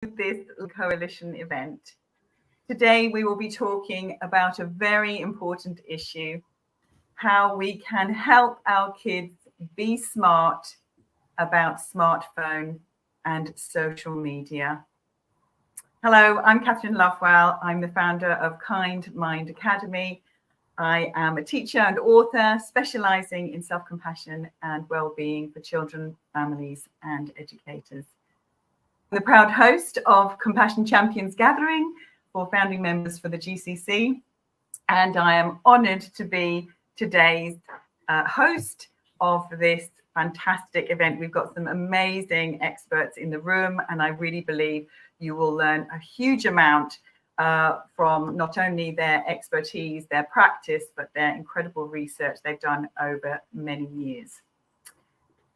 this coalition event. Today, we will be talking about a very important issue, how we can help our kids be smart about smartphone and social media. Hello, I'm Catherine Lovewell. I'm the founder of Kind Mind Academy. I am a teacher and author specializing in self-compassion and well-being for children, families, and educators. I'm the proud host of Compassion Champions Gathering for founding members for the GCC, and I am honored to be today's host of this fantastic event. We've got some amazing experts in the room, and I really believe you will learn a huge amount from not only their expertise, their practice, but their incredible research they've done over many years.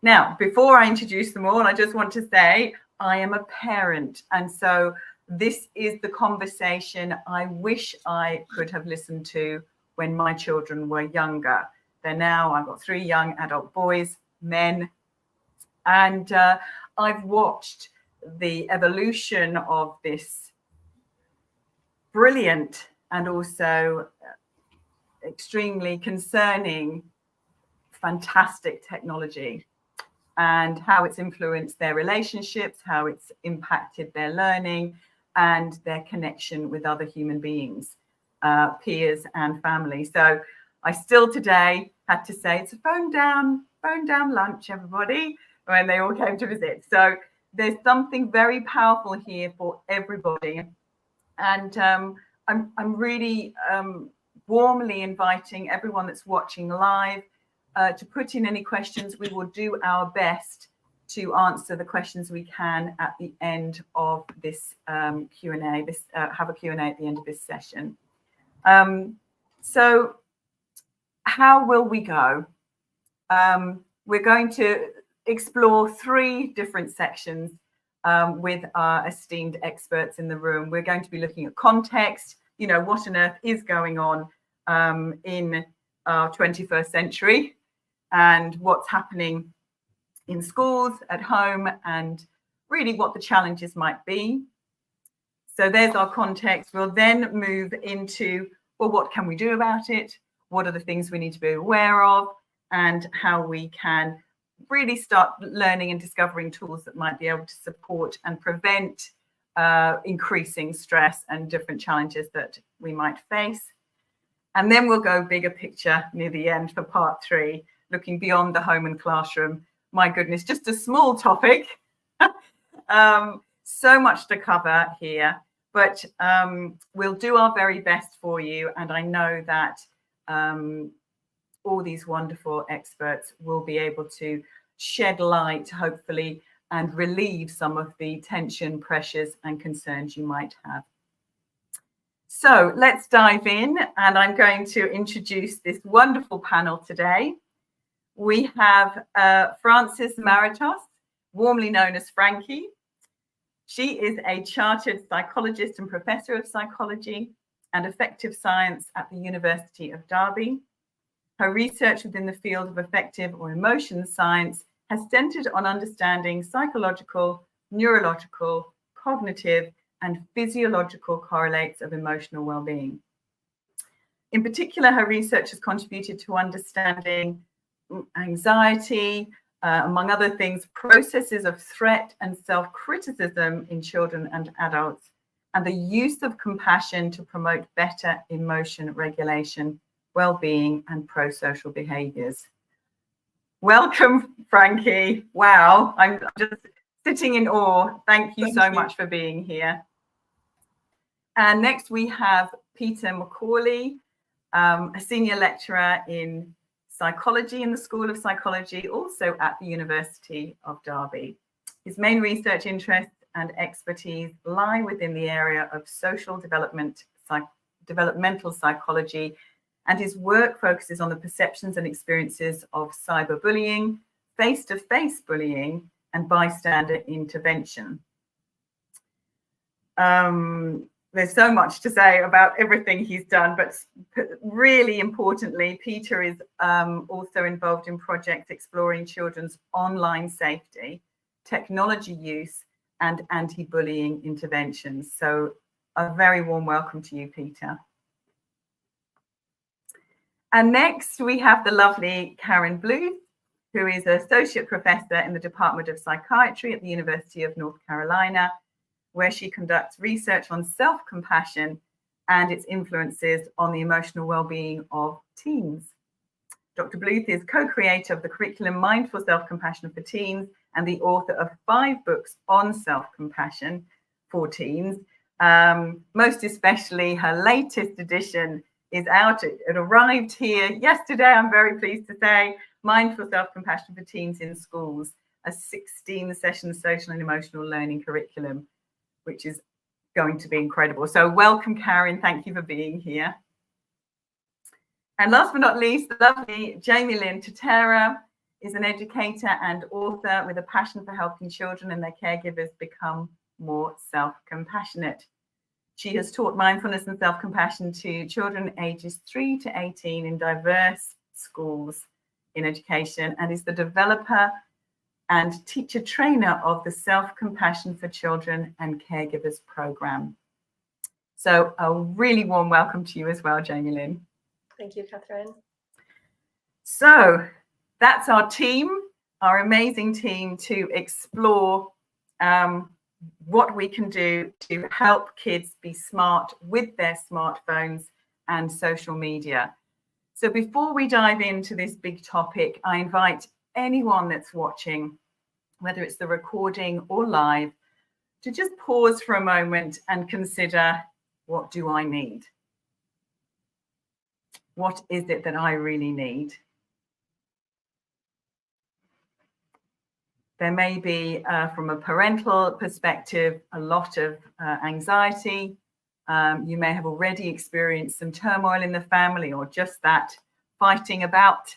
Now, before I introduce them all, I just want to say I am a parent, and so this is the conversation I wish I could have listened to when my children were younger. They're now, I've got 3 young adult boys, men, and I've watched the evolution of this brilliant and also extremely concerning, fantastic technology, and how it's influenced their relationships, how it's impacted their learning and their connection with other human beings, peers and family. So I still today had to say, it's a phone down lunch, everybody, when they all came to visit. So there's something very powerful here for everybody. And I'm really warmly inviting everyone that's watching live to put in any questions. We will do our best to answer the questions we can at the end of this Q&A. Have a Q&A at the end of this session. So how will we go? We're going to explore 3 different sections with our esteemed experts in the room. We're going to be looking at context, you know, what on earth is going on in our 21st century, and what's happening in schools, at home, and really what the challenges might be. So there's our context. We'll then move into, well, what can we do about it? What are the things we need to be aware of, and how we can really start learning and discovering tools that might be able to support and prevent increasing stress and different challenges that we might face. And then we'll go bigger picture near the end for part 3, looking beyond the home and classroom. My goodness, just a small topic. So much to cover here, but we'll do our very best for you. And I know that all these wonderful experts will be able to shed light, hopefully, and relieve some of the tension, pressures, and concerns you might have. So let's dive in, and I'm going to introduce this wonderful panel today. We have Frances Maritos, warmly known as Frankie. She is a chartered psychologist and professor of psychology and affective science at the University of Derby. Her research within the field of affective or emotions science has centered on understanding psychological, neurological, cognitive, and physiological correlates of emotional well-being. In particular, her research has contributed to understanding anxiety, among other things, processes of threat and self-criticism in children and adults, and the use of compassion to promote better emotion regulation, well-being, and pro-social behaviors. Welcome, Frankie. Wow, I'm just sitting in awe. Thank you so much for being here. And next we have Peter McCauley, a senior lecturer in psychology in the School of Psychology, also at the University of Derby. His main research interests and expertise lie within the area of social developmental psychology, and his work focuses on the perceptions and experiences of cyberbullying, face-to-face bullying, and bystander intervention. There's so much to say about everything he's done, but really importantly, Peter is also involved in projects exploring children's online safety, technology use, and anti-bullying interventions. So a very warm welcome to you, Peter. And next we have the lovely Karen Bluth, who is an associate professor in the Department of Psychiatry at the University of North Carolina, where she conducts research on self-compassion and its influences on the emotional well-being of teens. Dr. Bluth is co-creator of the curriculum Mindful Self-Compassion for Teens and the author of 5 books on self-compassion for teens. Most especially her latest edition is out. It arrived here yesterday, I'm very pleased to say, Mindful Self-Compassion for Teens in Schools, a 16-session social and emotional learning curriculum, which is going to be incredible. So welcome, Karen. Thank you for being here. And last but not least, the lovely Jamie Lynn Tutera is an educator and author with a passion for helping children and their caregivers become more self-compassionate. She has taught mindfulness and self-compassion to children ages 3 to 18 in diverse schools in education, and is the developer and teacher trainer of the Self-Compassion for Children and Caregivers program. So a really warm welcome to you as well, Jamie Lynn. Thank you, Catherine. So that's our team, our amazing team, to explore what we can do to help kids be smart with their smartphones and social media. So before we dive into this big topic, I invite anyone that's watching, whether it's the recording or live, to just pause for a moment and consider, what do I need? What is it that I really need? There may be, from a parental perspective, a lot of anxiety. You may have already experienced some turmoil in the family, or just that fighting about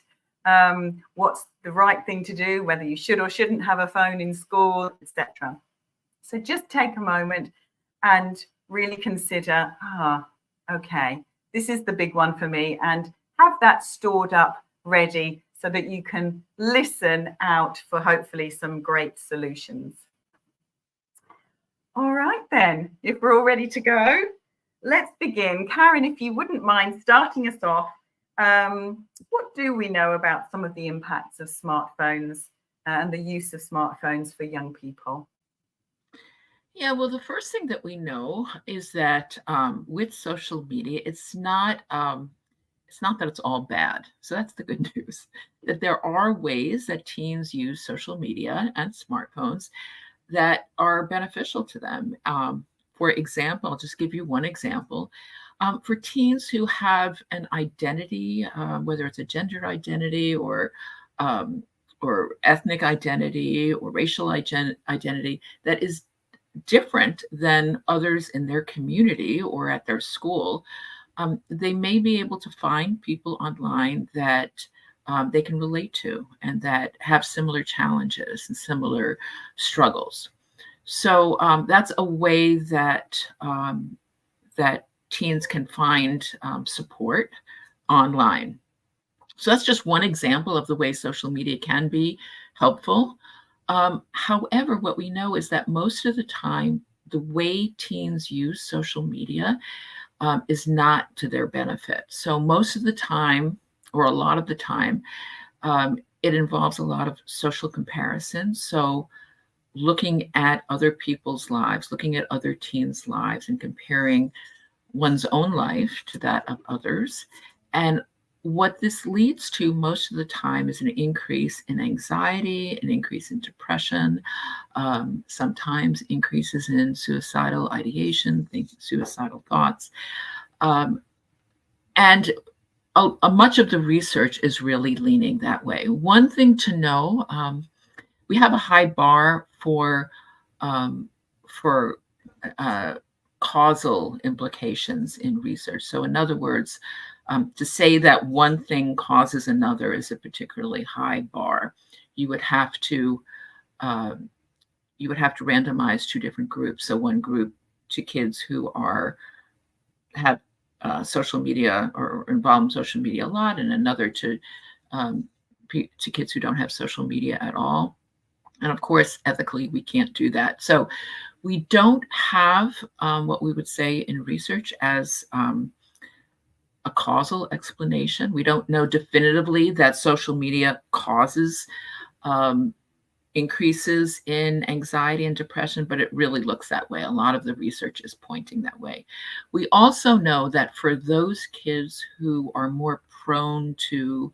what's the right thing to do, whether you should or shouldn't have a phone in school, etc. So just take a moment and really consider, okay, this is the big one for me, and have that stored up ready so that you can listen out for hopefully some great solutions. All right then, if we're all ready to go, let's begin. Karen, if you wouldn't mind starting us off, what do we know about some of the impacts of smartphones and the use of smartphones for young people? Yeah, well, the first thing that we know is that with social media, it's not that it's all bad. So that's the good news, that there are ways that teens use social media and smartphones that are beneficial to them. For example, I'll just give you one example. For teens who have an identity, whether it's a gender identity or ethnic identity or racial identity that is different than others in their community or at their school, they may be able to find people online that they can relate to and that have similar challenges and similar struggles. So that's a way that that teens can find support online. So that's just one example of the way social media can be helpful. However, what we know is that most of the time, the way teens use social media is not to their benefit. So most of the time, or a lot of the time, it involves a lot of social comparison. So looking at other people's lives, looking at other teens' lives and comparing one's own life to that of others. And what this leads to most of the time is an increase in anxiety, an increase in depression, sometimes increases in suicidal ideation, suicidal thoughts. And much of the research is really leaning that way. One thing to know, we have a high bar for causal implications in research. So in other words, to say that one thing causes another is a particularly high bar. You would have to randomize 2 different groups. So one group to kids who have social media or involved in social media a lot, and another to kids who don't have social media at all. And of course, ethically, we can't do that. So we don't have what we would say in research as a causal explanation. We don't know definitively that social media causes increases in anxiety and depression, but it really looks that way. A lot of the research is pointing that way. We also know that for those kids who are more prone to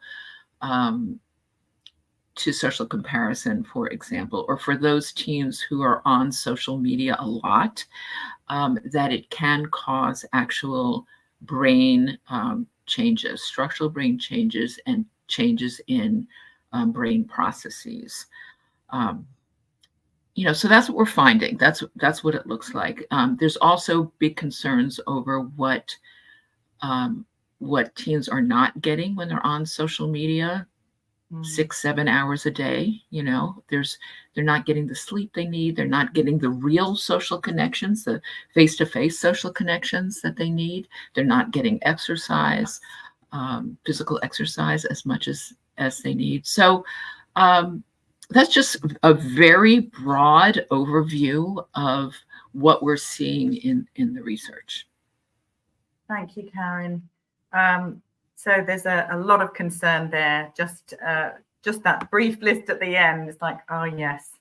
social comparison, for example, or for those teens who are on social media a lot, that it can cause actual brain changes, structural brain changes, and changes in brain processes. So that's what we're finding. That's what it looks like. There's also big concerns over what teens are not getting when they're on social media. 6-7 hours a day. They're not getting the sleep they need. They're not getting the real social connections, the face-to-face social connections that they need. They're not getting exercise, physical exercise as much as they need. So that's just a very broad overview of what we're seeing in the research. Thank you, Karen. So there's a lot of concern there. Just that brief list at the end is like, oh yes,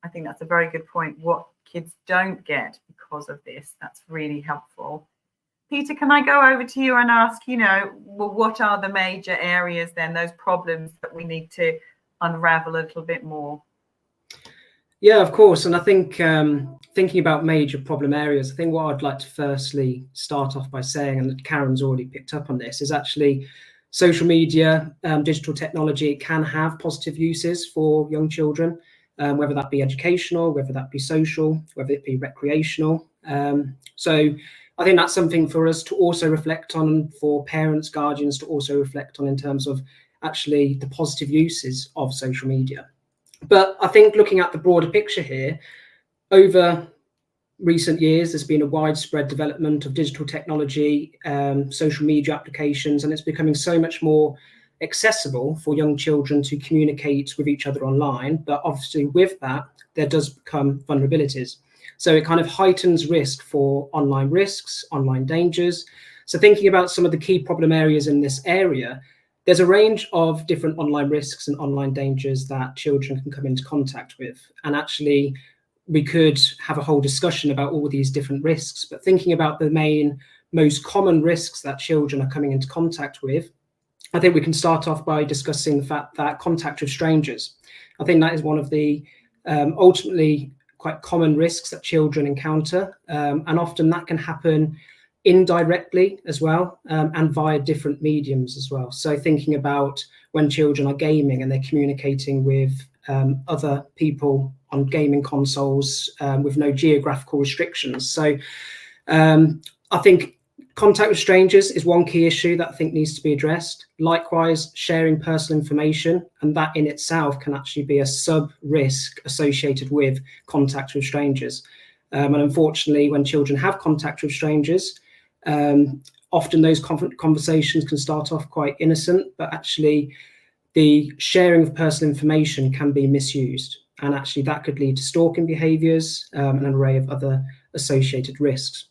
I think that's a very good point. What kids don't get because of this, that's really helpful. Peter, can I go over to you and ask, well, what are the major areas then, those problems that we need to unravel a little bit more? Yeah, of course. And I think thinking about major problem areas, I think what I'd like to firstly start off by saying, and Karen's already picked up on this, is actually social media, digital technology, it can have positive uses for young children, whether that be educational, whether that be social, whether it be recreational. So I think that's something for us to also reflect on, for parents, guardians to also reflect on, in terms of actually the positive uses of social media. But I think looking at the broader picture here, over recent years, there's been a widespread development of digital technology, social media applications, and it's becoming so much more accessible for young children to communicate with each other online. But obviously with that, there does become vulnerabilities. So it kind of heightens risk for online risks, online dangers. So thinking about some of the key problem areas in this area, there's a range of different online risks and online dangers that children can come into contact with. And actually, we could have a whole discussion about all these different risks. But thinking about the most common risks that children are coming into contact with, I think we can start off by discussing the fact that contact with strangers. I think that is one of the ultimately quite common risks that children encounter. And often that can happen indirectly as well, and via different mediums as well. So thinking about when children are gaming and they're communicating with other people on gaming consoles with no geographical restrictions. So I think contact with strangers is one key issue that I think needs to be addressed. Likewise, sharing personal information, and that in itself can actually be a sub-risk associated with contact with strangers. And unfortunately, when children have contact with strangers, often those conversations can start off quite innocent, but actually the sharing of personal information can be misused. And actually that could lead to stalking behaviors and an array of other associated risks.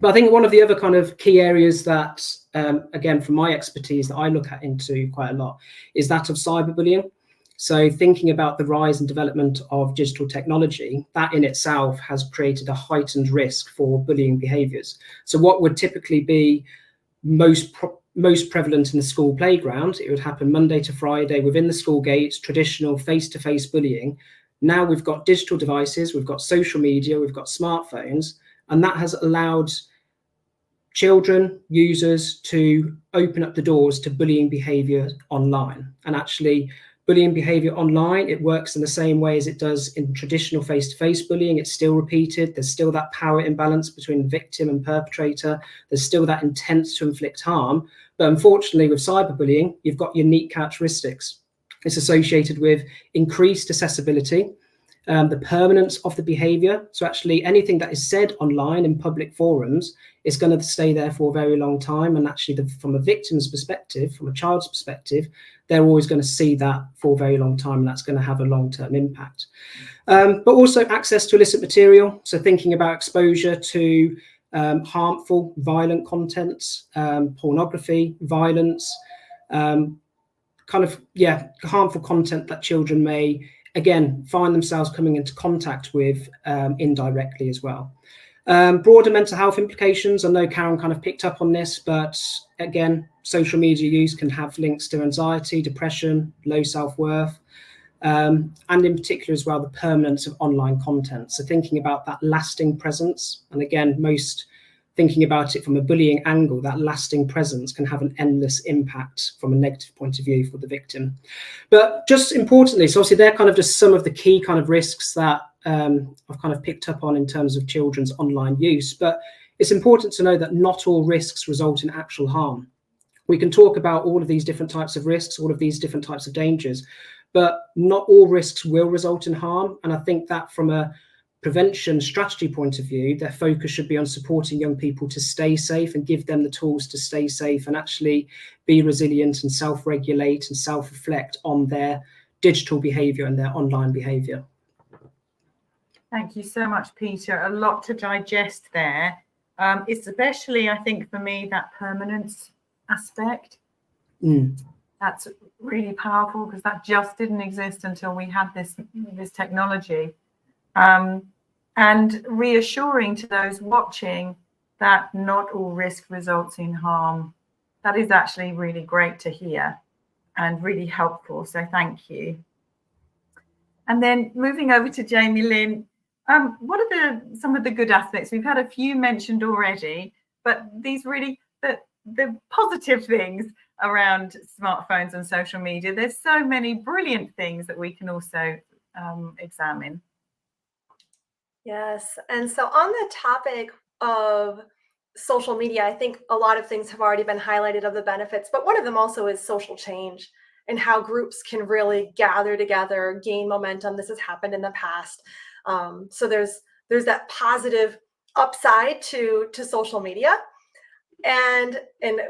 But I think one of the other kind of key areas that, again, from my expertise that I look at into quite a lot, is that of cyberbullying. So thinking about the rise and development of digital technology, that in itself has created a heightened risk for bullying behaviors. So what would typically be most prevalent in the school playground, it would happen Monday to Friday within the school gates, traditional face-to-face bullying. Now we've got digital devices, we've got social media, we've got smartphones, and that has allowed children, users, to open up the doors to bullying behavior online. And actually, bullying behavior online, it works in the same way as it does in traditional face-to-face bullying. It's still repeated. There's still that power imbalance between victim and perpetrator. There's still that intent to inflict harm. But unfortunately, with cyberbullying, you've got unique characteristics. It's associated with increased accessibility, the permanence of the behavior. So actually anything that is said online in public forums is going to stay there for a very long time. And actually from a victim's perspective, from a child's perspective, they're always going to see that for a very long time, and that's going to have a long-term impact. But also access to illicit material. So thinking about exposure to harmful, violent contents, pornography, violence, harmful content that children may, again, find themselves coming into contact with indirectly as well. Broader mental health implications. I know Karen kind of picked up on this, but again, social media use can have links to anxiety, depression, low self-worth, and in particular as well, the permanence of online content. So thinking about that lasting presence, and again, most thinking about it from a bullying angle, that lasting presence can have an endless impact from a negative point of view for the victim. But just importantly, so obviously they're kind of just some of the key kind of risks that I've kind of picked up on in terms of children's online use. But it's important to know that not all risks result in actual harm. We can talk about all of these different types of risks, all of these different types of dangers, but not all risks will result in harm. And I think that from a prevention strategy point of view, their focus should be on supporting young people to stay safe and give them the tools to stay safe and actually be resilient and self-regulate and self-reflect on their digital behavior and their online behavior. Thank you so much, Peter. A lot to digest there. Especially, I think, for me, that permanence aspect. That's really powerful because that just didn't exist until we had this technology. And reassuring to those watching that not all risk results in harm. That is actually really great to hear and really helpful. So thank you. And then moving over to Jamie Lynn, what are some of the good aspects? We've had a few mentioned already, but these really, the positive things around smartphones and social media. There's so many brilliant things that we can also examine. Yes. And so on the topic of social media, I think a lot of things have already been highlighted of the benefits, but one of them also is social change and how groups can really gather together, gain momentum. This has happened in the past. So there's that positive upside to social media. And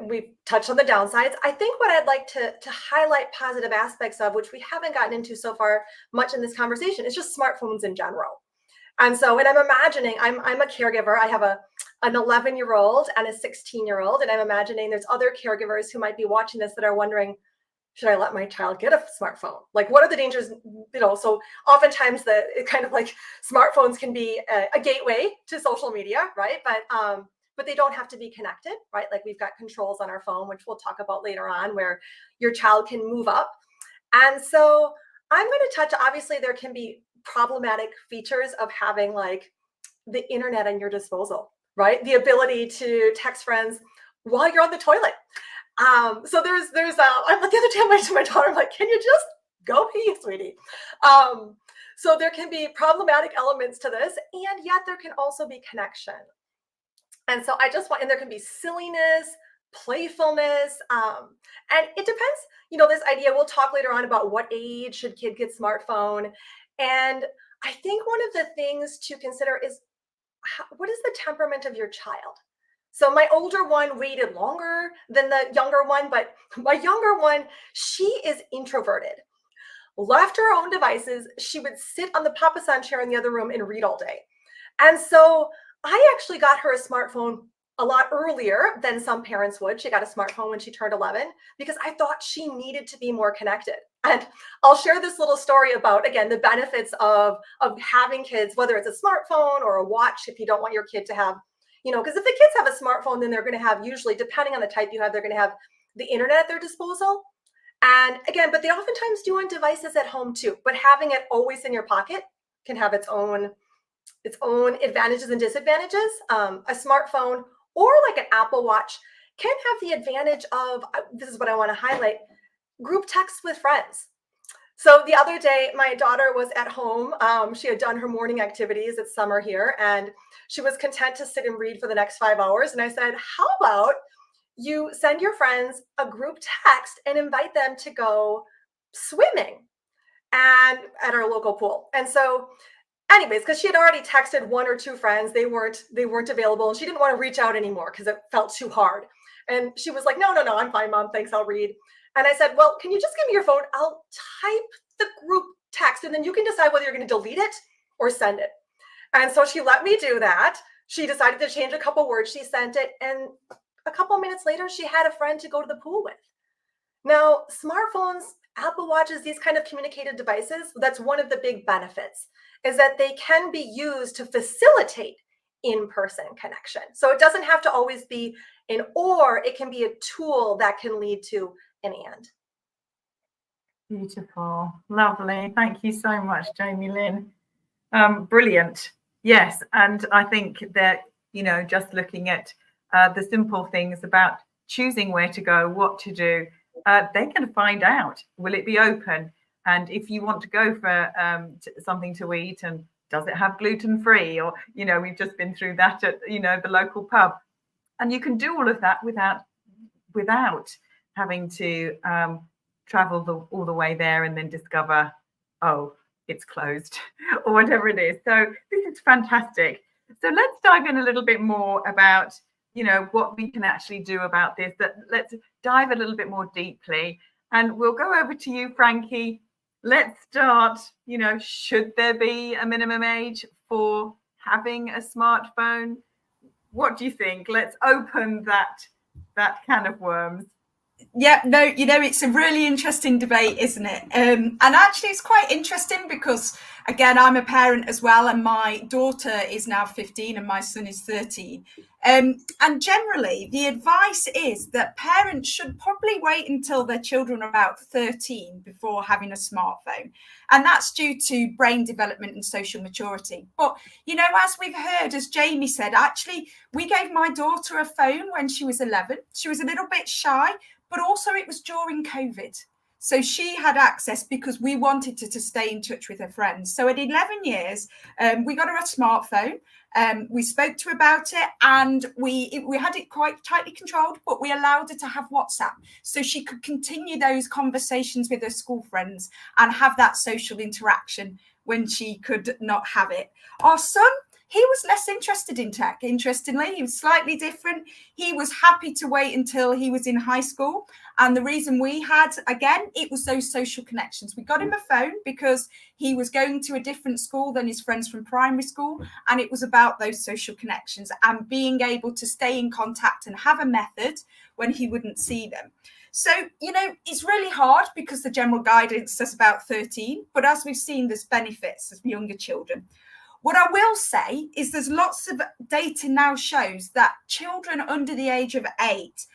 we've touched on the downsides. I think what I'd like to highlight positive aspects of, which we haven't gotten into so far much in this conversation, is just smartphones in general. And so, and I'm imagining, I'm a caregiver. I have an 11-year-old and a 16-year-old, and I'm imagining there's other caregivers who might be watching this that are wondering, should I let my child get a smartphone? Like, what are the dangers? So oftentimes it kind of like smartphones can be a gateway to social media, right? But they don't have to be connected, right? Like we've got controls on our phone, which we'll talk about later on, where your child can move up. And so I'm going to touch, obviously there can be problematic features of having like the internet at your disposal, right? The ability to text friends while you're on the toilet. So there's I'm like the other day I went to my daughter, I'm like, can you just go pee, sweetie? So there can be problematic elements to this, and yet there can also be connection. And so and there can be silliness, playfulness, and it depends, this idea, we'll talk later on about what age should kid get smartphone. And I think one of the things to consider is what is the temperament of your child? So my older one waited longer than the younger one, but my younger one, she is introverted. Left her own devices, she would sit on the Papa San chair in the other room and read all day. And so I actually got her a smartphone a lot earlier than some parents would. She got a smartphone when she turned 11 because I thought she needed to be more connected. And I'll share this little story about, again, the benefits of having kids, whether it's a smartphone or a watch, if you don't want your kid to have, because if the kids have a smartphone, then they're going to have, usually, depending on the type you have, they're going to have the internet at their disposal. And again, but they oftentimes do on devices at home too. But having it always in your pocket can have its own advantages and disadvantages. A smartphone or like an Apple Watch can have the advantage of, this is what I want to highlight, group texts with friends. So the other day, my daughter was at home. She had done her morning activities. It's summer here, and she was content to sit and read for the next 5 hours. And I said, how about you send your friends a group text and invite them to go swimming and at our local pool? And so anyways, because she had already texted 1 or 2 friends, they weren't available, and she didn't want to reach out anymore because it felt too hard. And she was like, no, I'm fine, Mom, thanks, I'll read. And I said, well, can you just give me your phone? I'll type the group text, and then you can decide whether you're going to delete it or send it. And so she let me do that. She decided to change a couple words. She sent it. And a couple minutes later, she had a friend to go to the pool with. Now, smartphones, Apple Watches, these kind of communicated devices, that's one of the big benefits, is that they can be used to facilitate in-person connection. So it doesn't have to always be an or, it can be a tool that can lead to an and. Beautiful. Lovely. Thank you so much, Jamie Lynn. Brilliant. Yes. And I think that, just looking at the simple things about choosing where to go, what to do, they can find out. Will it be open? And if you want to go for something to eat, and does it have gluten-free? Or, we've just been through that at, the local pub. And you can do all of that without having to travel all the way there and then discover, oh, it's closed or whatever it is. So this is fantastic. So let's dive in a little bit more about, what we can actually do about this. Let's dive a little bit more deeply. And we'll go over to you, Frankie. Let's start, should there be a minimum age for having a smartphone? What do you think? Let's open that can of worms. Yeah, no, it's a really interesting debate, isn't it? And actually, it's quite interesting because, again, I'm a parent as well, and my daughter is now 15 and my son is 13. And generally, the advice is that parents should probably wait until their children are about 13 before having a smartphone. And that's due to brain development and social maturity. But, as we've heard, as Jamie said, actually, we gave my daughter a phone when she was 11. She was a little bit shy, but also it was during COVID. So she had access because we wanted her to stay in touch with her friends. So at 11 years, we got her a smartphone. We spoke to her about it, and we had it quite tightly controlled, but we allowed her to have WhatsApp so she could continue those conversations with her school friends and have that social interaction when she could not have it. Our son, he was less interested in tech, interestingly. He was slightly different. He was happy to wait until he was in high school. And the reason we had, again, it was those social connections. We got him a phone because he was going to a different school than his friends from primary school. And it was about those social connections and being able to stay in contact and have a method when he wouldn't see them. So, it's really hard because the general guidance says about 13. But as we've seen, there's benefits as younger children. What I will say is there's lots of data now shows that children under the age of 8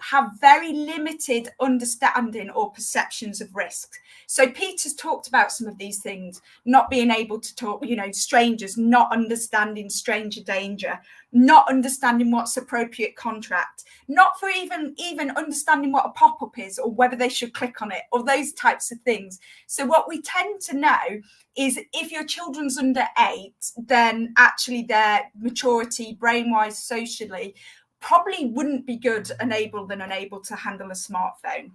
have very limited understanding or perceptions of risk. So Peter's talked about some of these things, not being able to talk, strangers, not understanding stranger danger, not understanding what's appropriate contract, not for even understanding what a pop-up is or whether they should click on it or those types of things. So what we tend to know is if your children's under 8, then actually their maturity, brain-wise, socially, probably wouldn't be good and able to handle a smartphone.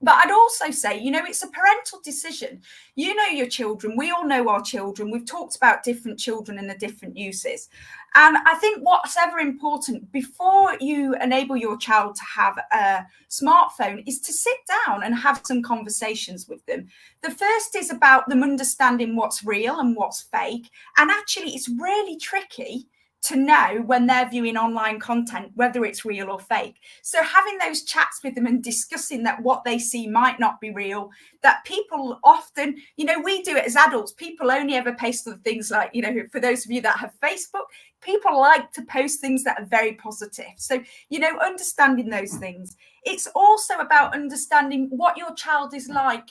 But I'd also say, it's a parental decision. You know your children. We all know our children. We've talked about different children and the different uses. And I think what's ever important before you enable your child to have a smartphone is to sit down and have some conversations with them. The first is about them understanding what's real and what's fake. And actually, it's really tricky to know when they're viewing online content, whether it's real or fake. So having those chats with them and discussing that what they see might not be real, that people often, we do it as adults, people only ever post the things like, for those of you that have Facebook, people like to post things that are very positive. So, understanding those things. It's also about understanding what your child is like.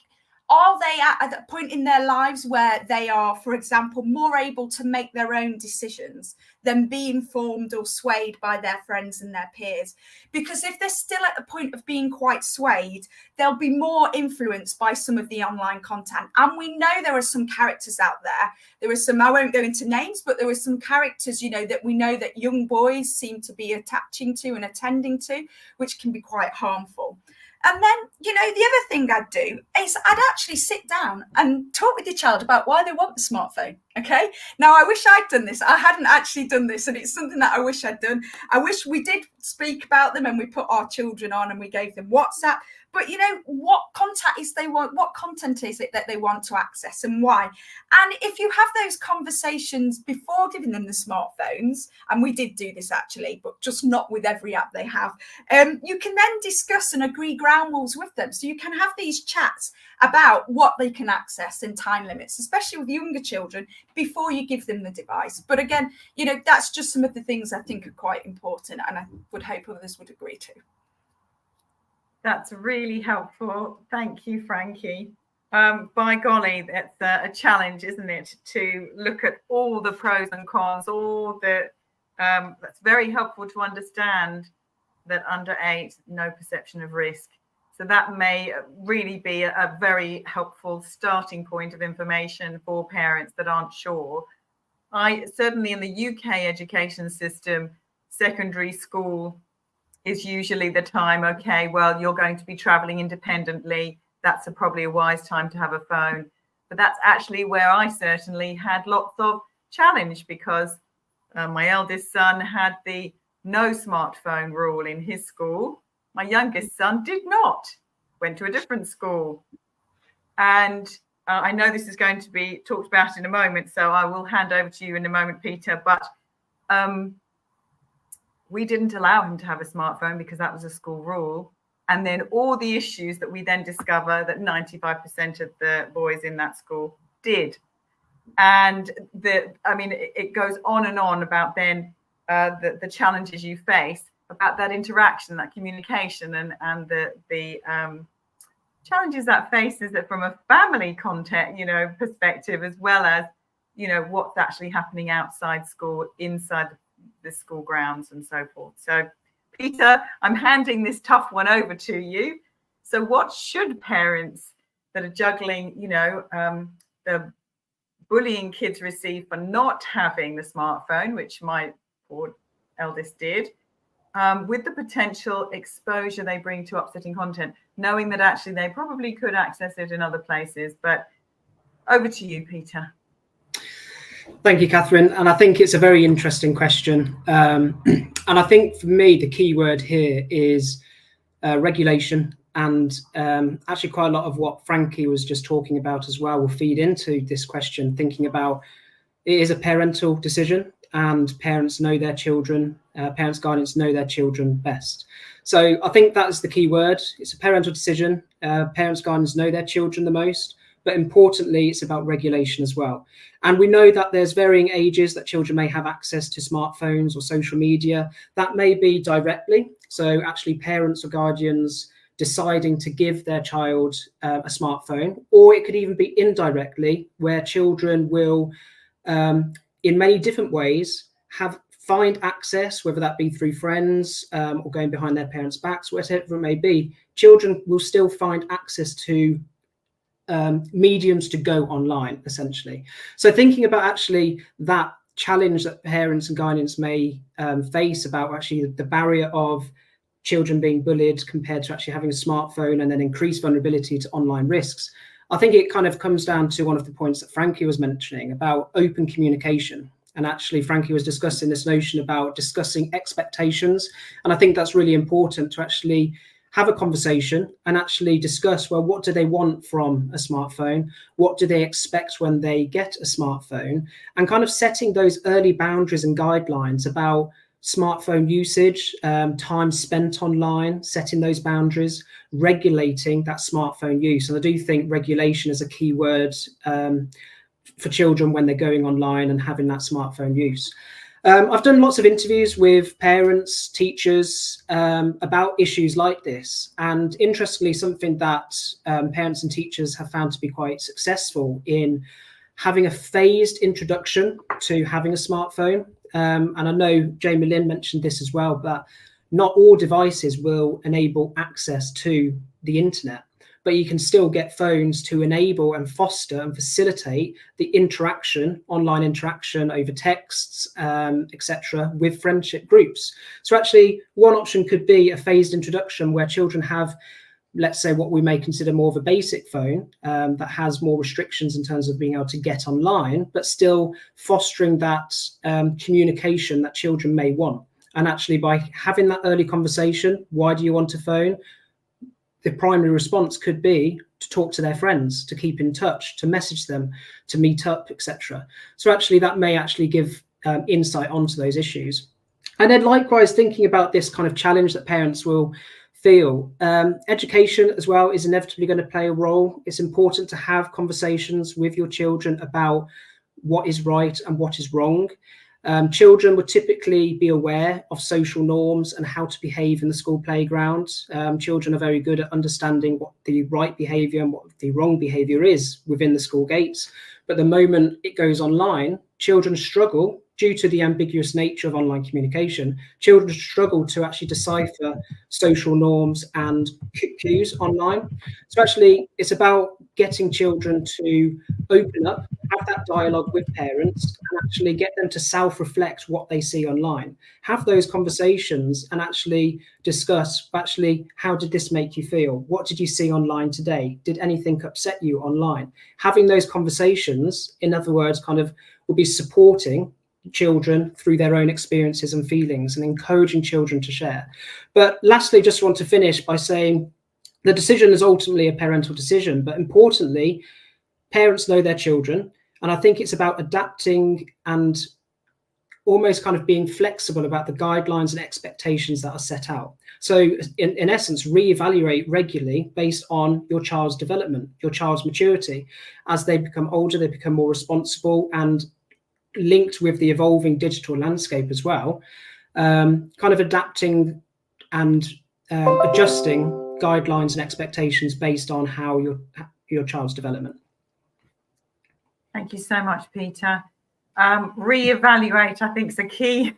Are they at a point in their lives where they are, for example, more able to make their own decisions than be informed or swayed by their friends and their peers? Because if they're still at the point of being quite swayed, they'll be more influenced by some of the online content. And we know there are some characters out there. There are some, I won't go into names, but there are some characters, that we know that young boys seem to be attaching to and attending to, which can be quite harmful. And then, the other thing I'd do is I'd actually sit down and talk with your child about why they want the smartphone. Okay. Now, I wish I'd done this. I hadn't actually done this, and it's something that I wish I'd done. I wish we did speak about them and we put our children on and we gave them WhatsApp. But, you know, what content is it that they want to access and why? And if you have those conversations before giving them the smartphones, and we did do this actually, but just not with every app they have, you can then discuss and agree ground rules with them. So you can have these chats about what they can access and time limits, especially with younger children, before you give them the device. But again, you know, that's just some of the things I think are quite important, and I would hope others would agree to. That's really helpful. Thank you, Frankie. By golly, that's a challenge, isn't it, to look at all the pros and cons, that's very helpful to understand that under 8, no perception of risk. So that may really be a very helpful starting point of information for parents that aren't sure. Certainly in the UK education system, secondary school is usually the time, okay, well, you're going to be traveling independently. That's probably a wise time to have a phone. But that's actually where I certainly had lots of challenge, because my eldest son had the no smartphone rule in his school. My youngest son did not, went to a different school. And I know this is going to be talked about in a moment, so I will hand over to you in a moment, Peter. But we didn't allow him to have a smartphone because that was a school rule. And then all the issues that we then discover that 95% of the boys in that school did. And it goes on and on about then the challenges you face, about that interaction, that communication, and the challenges that faces it from a family content, perspective, as well as, what's actually happening outside school, inside the school grounds and so forth. So, Peter, I'm handing this tough one over to you. So what should parents that are juggling, the bullying kids receive for not having the smartphone, which my poor eldest did, with the potential exposure they bring to upsetting content, knowing that actually they probably could access it in other places? But over to you, Peter. Thank you, Catherine. And I think it's a very interesting question. And I think for me, the key word here is regulation. And actually quite a lot of what Frankie was just talking about as well will feed into this question, thinking about it is a parental decision, and parents know their children, parents' guardians know their children best. So I think that's the key word. It's a parental decision. Parents' guardians know their children the most. But importantly, it's about regulation as well. And we know that there's varying ages that children may have access to smartphones or social media. That may be directly. So actually parents or guardians deciding to give their child a smartphone, or it could even be indirectly, where children will, in many different ways, find access, whether that be through friends or going behind their parents' backs, whatever it may be. Children will still find access to mediums to go online, essentially. So thinking about actually that challenge that parents and guardians may face about actually the barrier of children being bullied compared to actually having a smartphone, and then increased vulnerability to online risks, I think it kind of comes down to one of the points that Frankie was mentioning about open communication. And actually Frankie was discussing this notion about discussing expectations. And I think that's really important to actually have a conversation and actually discuss, well, what do they want from a smartphone? What do they expect when they get a smartphone? And kind of setting those early boundaries and guidelines about smartphone usage, time spent online, setting those boundaries, regulating that smartphone use. And I do think regulation is a key word for children when they're going online and having that smartphone use. I've done lots of interviews with parents, teachers about issues like this. And interestingly, something that parents and teachers have found to be quite successful in having a phased introduction to having a smartphone. And I know Jamie Lynn mentioned this as well, but not all devices will enable access to the internet. But you can still get phones to enable and foster and facilitate the interaction, online interaction over texts, etc., with friendship groups. So actually, one option could be a phased introduction where children have let's say, what we may consider more of a basic phone that has more restrictions in terms of being able to get online, but still fostering that communication that children may want. And actually, by having that early conversation, why do you want a phone? The primary response could be to talk to their friends, to keep in touch, to message them, to meet up, etc. So actually, that may actually give insight onto those issues. And then likewise, thinking about this kind of challenge that parents will feel, education as well is inevitably going to play a role. It's important to have conversations with your children about what is right and what is wrong. Children would typically be aware of social norms and how to behave in the school playground. Children are very good at understanding what the right behavior and what the wrong behavior is within the school gates. But the moment it goes online, children struggle, due to the ambiguous nature of online communication, children struggle to actually decipher social norms and cues online. So actually, it's about getting children to open up, have that dialogue with parents, and actually get them to self-reflect what they see online. Have those conversations and actually discuss, actually, how did this make you feel? What did you see online today? Did anything upset you online? Having those conversations, in other words, kind of will be supporting children through their own experiences and feelings and encouraging children to share. But lastly, just want to finish by saying the decision is ultimately a parental decision, but importantly, parents know their children. And I think it's about adapting and almost kind of being flexible about the guidelines and expectations that are set out. So in essence, reevaluate regularly based on your child's development, your child's maturity. As they become older, they become more responsible and linked with the evolving digital landscape as well, kind of adapting and adjusting guidelines and expectations based on how your child's development. Thank you so much, Peter. Reevaluate, I think, is a key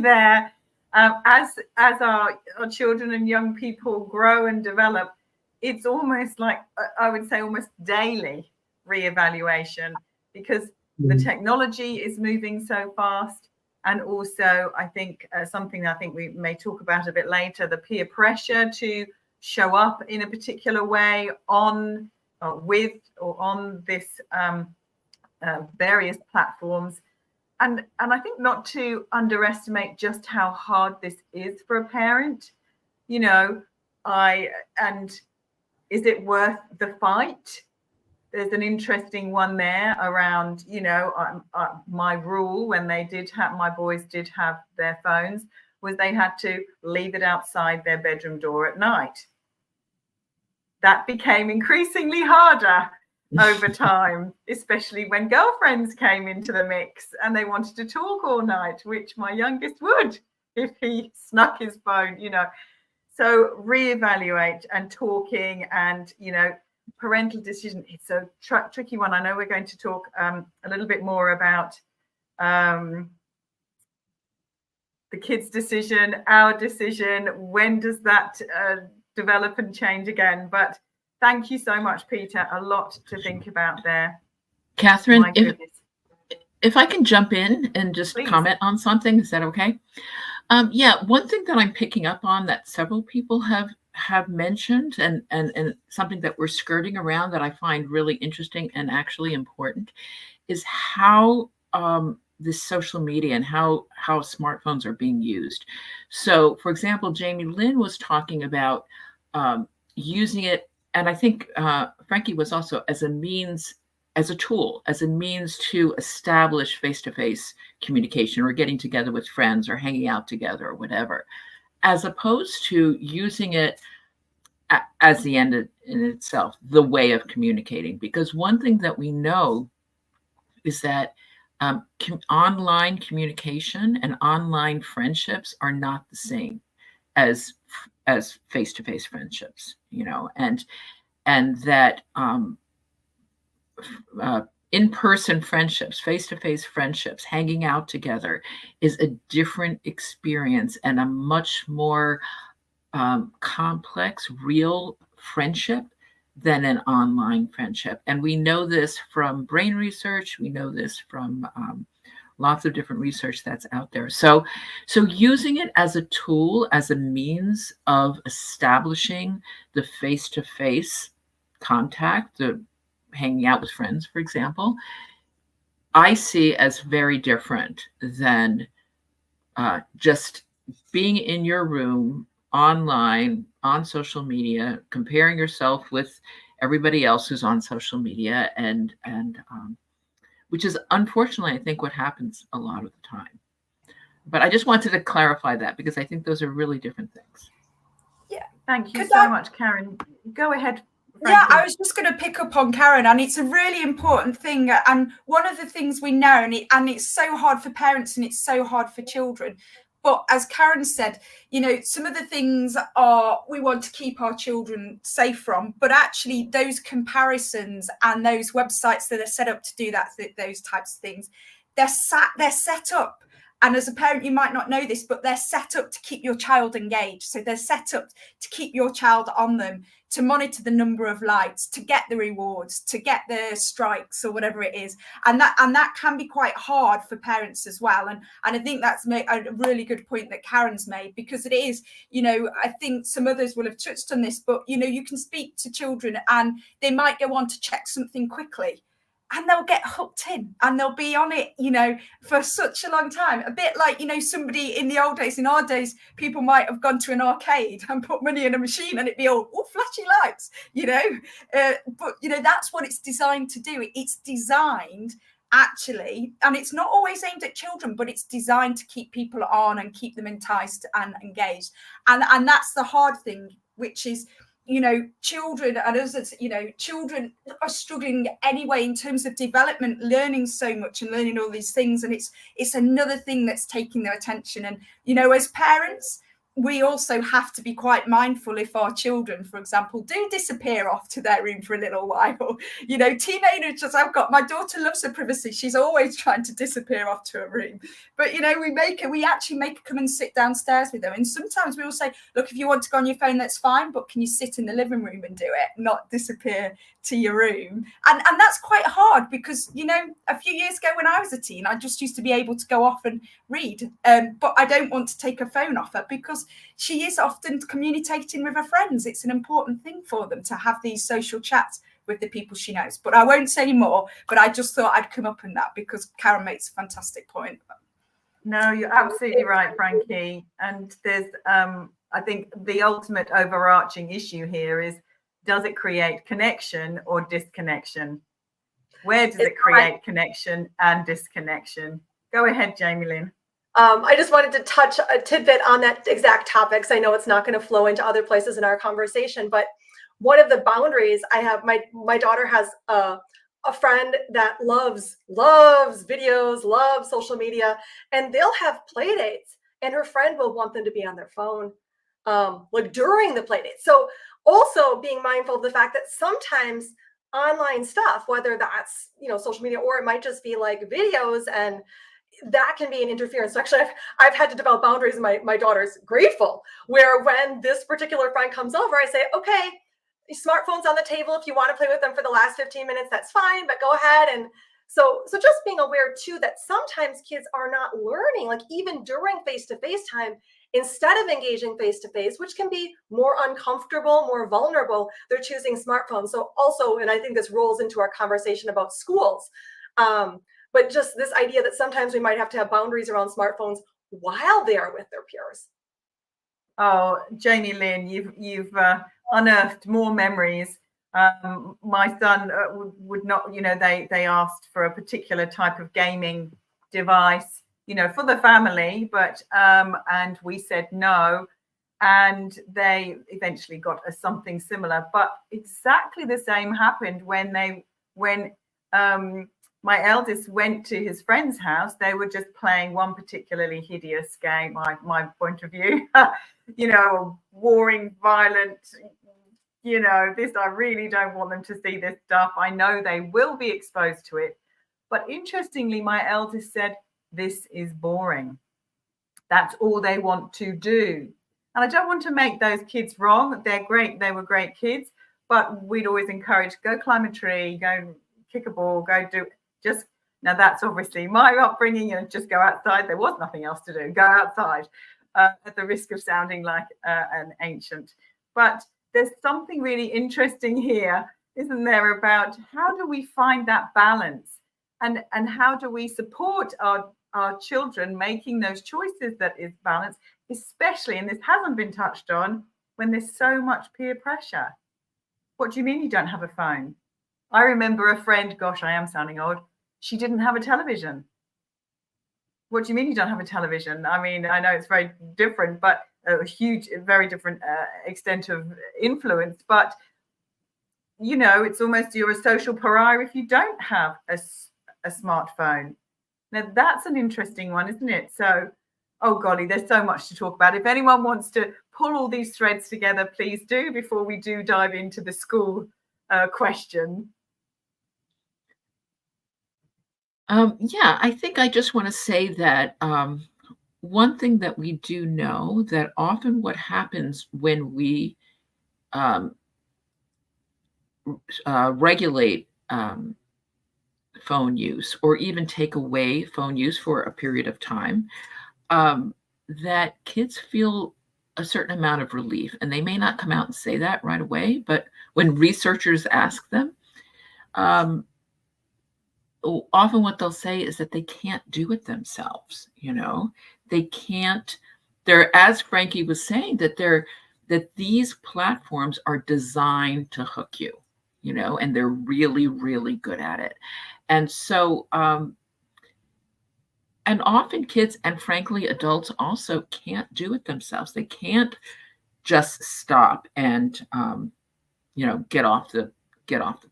there. As our children and young people grow and develop, it's almost like, I would say, almost daily reevaluation, because the technology is moving so fast. And also, I think something I think we may talk about a bit later, the peer pressure to show up in a particular way on with or on this various platforms. And I think not to underestimate just how hard this is for a parent. You know, and is it worth the fight? There's an interesting one there around, you know, my rule when my boys did have their phones was they had to leave it outside their bedroom door at night. That became increasingly harder over time, especially when girlfriends came into the mix and they wanted to talk all night, which my youngest would if he snuck his phone, you know. So reevaluate and talking and, you know, parental decision, it's a tricky one. I know we're going to talk a little bit more about the kids' decision, our decision. When does that develop and change again? But thank you so much, Peter. A lot to think about there. Catherine, if I can jump in and just Please. Comment on something, is that okay? Yeah, one thing that I'm picking up on that several people have mentioned and something that we're skirting around that I find really interesting and actually important is how this social media and how smartphones are being used. So, for example, Jamie Lynn was talking about using it, and I think Frankie was also as a means, as a tool, as a means to establish face-to-face communication or getting together with friends or hanging out together or whatever, as opposed to using it as the end in itself, the way of communicating. Because one thing that we know is that online communication and online friendships are not the same as face-to-face friendships, you know, and that in-person friendships, face-to-face friendships, hanging out together is a different experience and a much more complex, real friendship than an online friendship. And we know this from brain research. We know this from lots of different research that's out there. So using it as a tool, as a means of establishing the face-to-face contact, the hanging out with friends, for example, I see as very different than just being in your room, online, on social media, comparing yourself with everybody else who's on social media, and which is unfortunately, I think, what happens a lot of the time. But I just wanted to clarify that because I think those are really different things. Yeah. Thank you so much, Karen. Go ahead. Yeah, Frankie. I was just going to pick up on Karen, and it's a really important thing. And one of the things we know, and it's so hard for parents and it's so hard for children. But as Karen said, you know, some of the things are we want to keep our children safe from, but actually those comparisons and those websites that are set up to do that, those types of things, they're set up. And as a parent, you might not know this, but they're set up to keep your child engaged. So they're set up to keep your child on them, to monitor the number of likes, to get the rewards, to get the strikes or whatever it is. And that can be quite hard for parents as well. And I think that's a really good point that Karen's made, because it is, you know, I think some others will have touched on this, but, you know, you can speak to children and they might go on to check something quickly, and they'll get hooked in and they'll be on it, you know, for such a long time. A bit like, you know, somebody in the old days, in our days, people might have gone to an arcade and put money in a machine and it'd be all, oh, flashy lights, you know. But, you know, that's what it's designed to do. It's designed actually, and it's not always aimed at children, but it's designed to keep people on and keep them enticed and engaged. And that's the hard thing, which is, you know, children and others, you know, children are struggling anyway in terms of development, learning so much and learning all these things. And it's another thing that's taking their attention. And, you know, as parents, we also have to be quite mindful if our children, for example, do disappear off to their room for a little while. You know, teenagers, my daughter loves her privacy. She's always trying to disappear off to her room. But, you know, we actually make her come and sit downstairs with them. And sometimes we will say, look, if you want to go on your phone, that's fine. But can you sit in the living room and do it, not disappear to your room? And that's quite hard because, you know, a few years ago when I was a teen, I just used to be able to go off and read. But I don't want to take her phone off her because she is often communicating with her friends. It's an important thing for them to have these social chats with the people she knows. But I won't say more, but I just thought I'd come up on that because Karen makes a fantastic point. No, you're absolutely right, Frankie. And there's, I think the ultimate overarching issue here is, does it create connection or disconnection? Where does it create connection and disconnection? Go ahead, Jamie Lynn. I just wanted to touch a tidbit on that exact topic, because I know it's not going to flow into other places in our conversation. But one of the boundaries I have, my daughter has a friend that loves videos, loves social media, and they'll have play dates, and her friend will want them to be on their phone, like during the play date. So also being mindful of the fact that sometimes online stuff, whether that's, you know, social media, or it might just be like videos, and that can be an interference. So actually, I've had to develop boundaries. My daughter's grateful, where when this particular friend comes over, I say, okay, smartphone's on the table. If you want to play with them for the last 15 minutes, that's fine, but go ahead. And so just being aware too, that sometimes kids are not learning, like even during face-to-face time, instead of engaging face-to-face, which can be more uncomfortable, more vulnerable, they're choosing smartphones. So also, and I think this rolls into our conversation about schools, but just this idea that sometimes we might have to have boundaries around smartphones while they are with their peers. Oh, Jamie Lynn, you've unearthed more memories. My son would not, you know, they asked for a particular type of gaming device, you know, for the family, but and we said no, and they eventually got something similar. But exactly the same happened when my eldest went to his friend's house. They were just playing one particularly hideous game, my point of view, you know, warring, violent, you know, this, I really don't want them to see this stuff. I know they will be exposed to it. But interestingly, my eldest said, this is boring. That's all they want to do. And I don't want to make those kids wrong. They're great. They were great kids. But we'd always encourage, go climb a tree, go kick a ball, go do, just Now, that's obviously my upbringing, and just go outside. There was nothing else to do. Go outside, at the risk of sounding like an ancient. But there's something really interesting here, isn't there, about how do we find that balance, and how do we support our children making those choices that is balanced, especially, and this hasn't been touched on, when there's so much peer pressure. What do you mean you don't have a phone? I remember a friend, gosh, I am sounding old, she didn't have a television. What do you mean you don't have a television? I mean, I know it's very different, but a huge, very different extent of influence. But, you know, it's almost you're a social pariah if you don't have a smartphone. Now, that's an interesting one, isn't it? So, oh, golly, there's so much to talk about. If anyone wants to pull all these threads together, please do, before we do dive into the school question. Yeah, I think I just want to say that one thing that we do know, that often what happens when we regulate phone use, or even take away phone use for a period of time, that kids feel a certain amount of relief. And they may not come out and say that right away, but when researchers ask them, often what they'll say is that they can't do it themselves. You know, they can't. They're, as Frankie was saying, that these platforms are designed to hook you, you know, and they're really, really good at it. And so, and often kids, and frankly adults, also can't do it themselves. They can't just stop and you know, get off the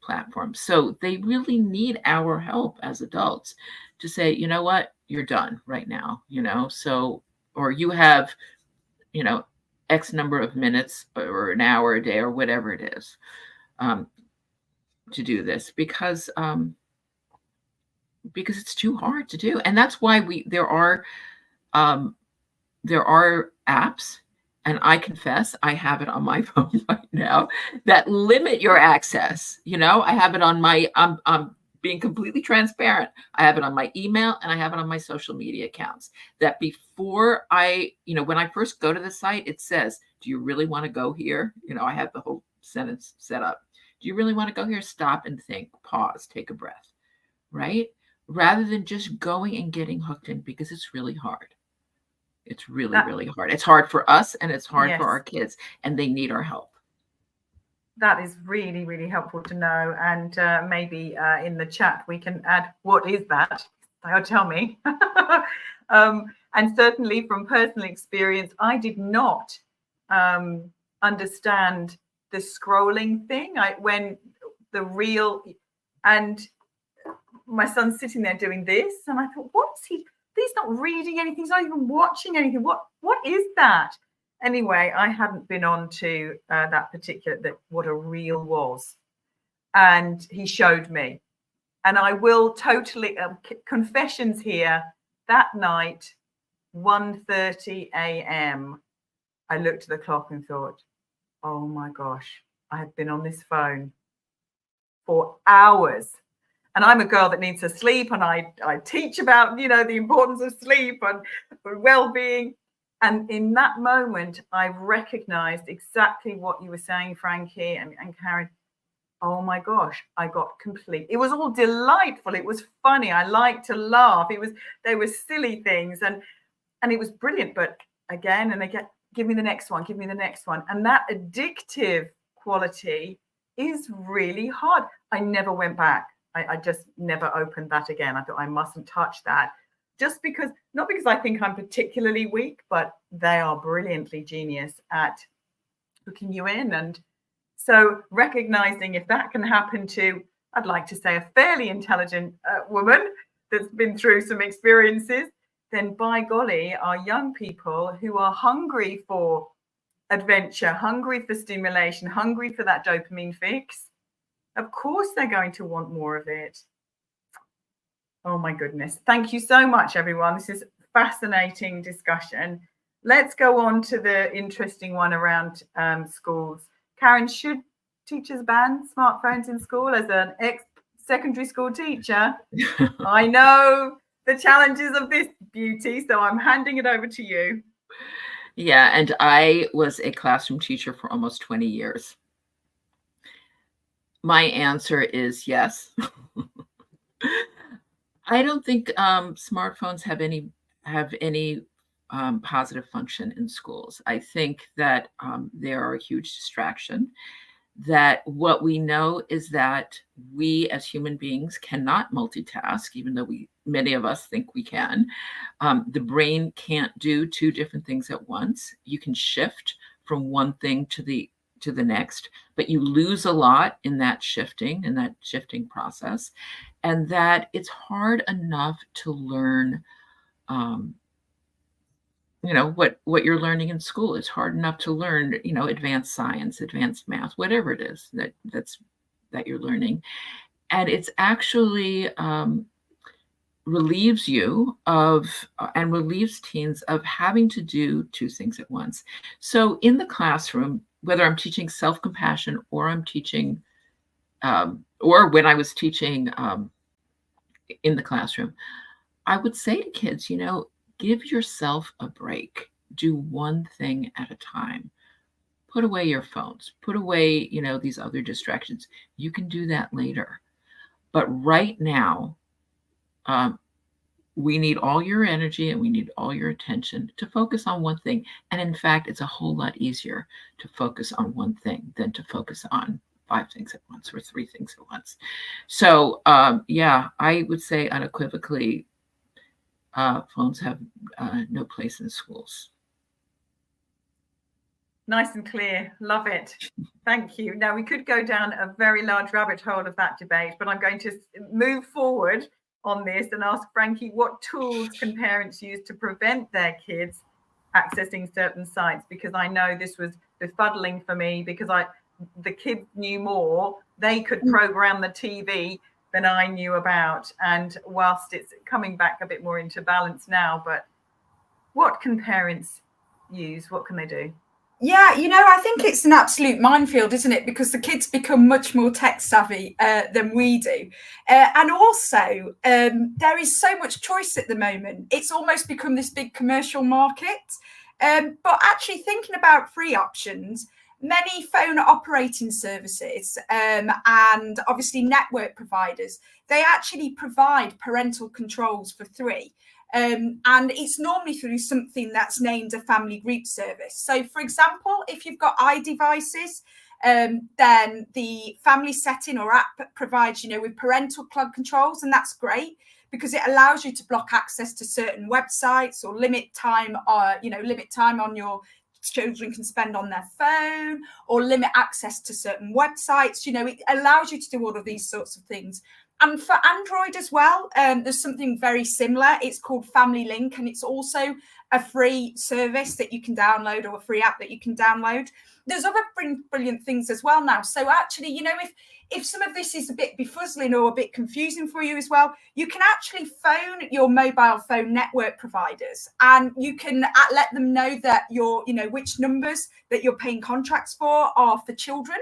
platform. So they really need our help as adults to say, you know what, you're done right now, you know, so, or you have, you know, X number of minutes or an hour a day or whatever it is to do this, because it's too hard to do. And that's why there are apps, and I confess I have it on my phone right now, that limit your access. You know, I have it on my, I'm being completely transparent. I have it on my email, and I have it on my social media accounts, that before you know, when I first go to the site, it says, do you really want to go here? You know, I have the whole sentence set up. Do you really want to go here? Stop and think, pause, take a breath, right? Rather than just going and getting hooked in, because it's really hard. It's really, really hard. It's hard for us, and it's hard for our kids, and they need our help. That is really, really helpful to know. And maybe in the chat, we can add, what is that? Tell me. And certainly from personal experience, I did not understand the scrolling thing. And my son's sitting there doing this, and I thought, what's he? He's not reading anything. He's not even watching anything. What is that? Anyway, I hadn't been on to what a reel was, and he showed me. And I will totally confessions here. That night, 1:30 a.m., I looked at the clock and thought, oh my gosh, I have been on this phone for hours. And I'm a girl that needs to sleep, and I teach about, you know, the importance of sleep and well-being. And in that moment, I recognized exactly what you were saying, Frankie and Karen. Oh my gosh, I got complete. It was all delightful. It was funny. I liked to laugh. They were silly things, and it was brilliant. But again and again, give me the next one, give me the next one. And that addictive quality is really hard. I never went back. I just never opened that again. I thought I mustn't touch that, just because, not because I think I'm particularly weak, but they are brilliantly genius at hooking you in. And so recognizing if that can happen to, I'd like to say, a fairly intelligent woman that's been through some experiences, then by golly, our young people who are hungry for adventure, hungry for stimulation, hungry for that dopamine fix, of course they're going to want more of it. Oh my goodness. Thank you so much, everyone. This is a fascinating discussion. Let's go on to the interesting one around schools. Karen, should teachers ban smartphones in school? As an secondary school teacher. I know the challenges of this, Beauty, so I'm handing it over to you. Yeah, and I was a classroom teacher for almost 20 years. My answer is yes. I don't think smartphones have any positive function in schools. I think that they are a huge distraction. That what we know is that we as human beings cannot multitask, even though many of us think we can. The brain can't do two different things at once. You can shift from one thing to the next, but you lose a lot in that shifting process, and that it's hard enough to learn what you're learning in school. Is hard enough to learn, advanced science, advanced math, whatever it is that you're learning. And it's actually relieves you of and relieves teens of having to do two things at once. So in the classroom, whether I'm teaching self-compassion or I'm teaching or when I was teaching in the classroom, I would say to kids, give yourself a break. Do one thing at a time. Put away your phones. Put away, these other distractions. You can do that later. But right now, we need all your energy and we need all your attention to focus on one thing. And in fact, it's a whole lot easier to focus on one thing than to focus on 5 things at once or 3 things at once. So, I would say unequivocally, phones have no place in schools. Nice and clear. Love it. Thank you. Now, we could go down a very large rabbit hole of that debate, but I'm going to move forward on this and ask Frankie, what tools can parents use to prevent their kids accessing certain sites? Because I know this was befuddling for me, because the kids knew more. They could program the TV than I knew about. And whilst it's coming back a bit more into balance now, but what can parents use? What can they do? Yeah, I think it's an absolute minefield, isn't it? Because the kids become much more tech savvy than we do. And also, there is so much choice at the moment. It's almost become this big commercial market. But actually thinking about free options, many phone operating services and obviously network providers, they actually provide parental controls for free. And it's normally through something that's named a family group service. So, for example, if you've got iDevices, then the family setting or app provides, with parental club controls, and that's great because it allows you to block access to certain websites or limit time on your children can spend on their phone, or limit access to certain websites. It allows you to do all of these sorts of things. And for Android as well, there's something very similar. It's called Family Link, and it's also a free service that you can download, or a free app that you can download. There's other brilliant things as well now. So actually, if some of this is a bit befuzzling or a bit confusing for you as well, you can actually phone your mobile phone network providers, and you can let them know that which numbers that you're paying contracts for are for children.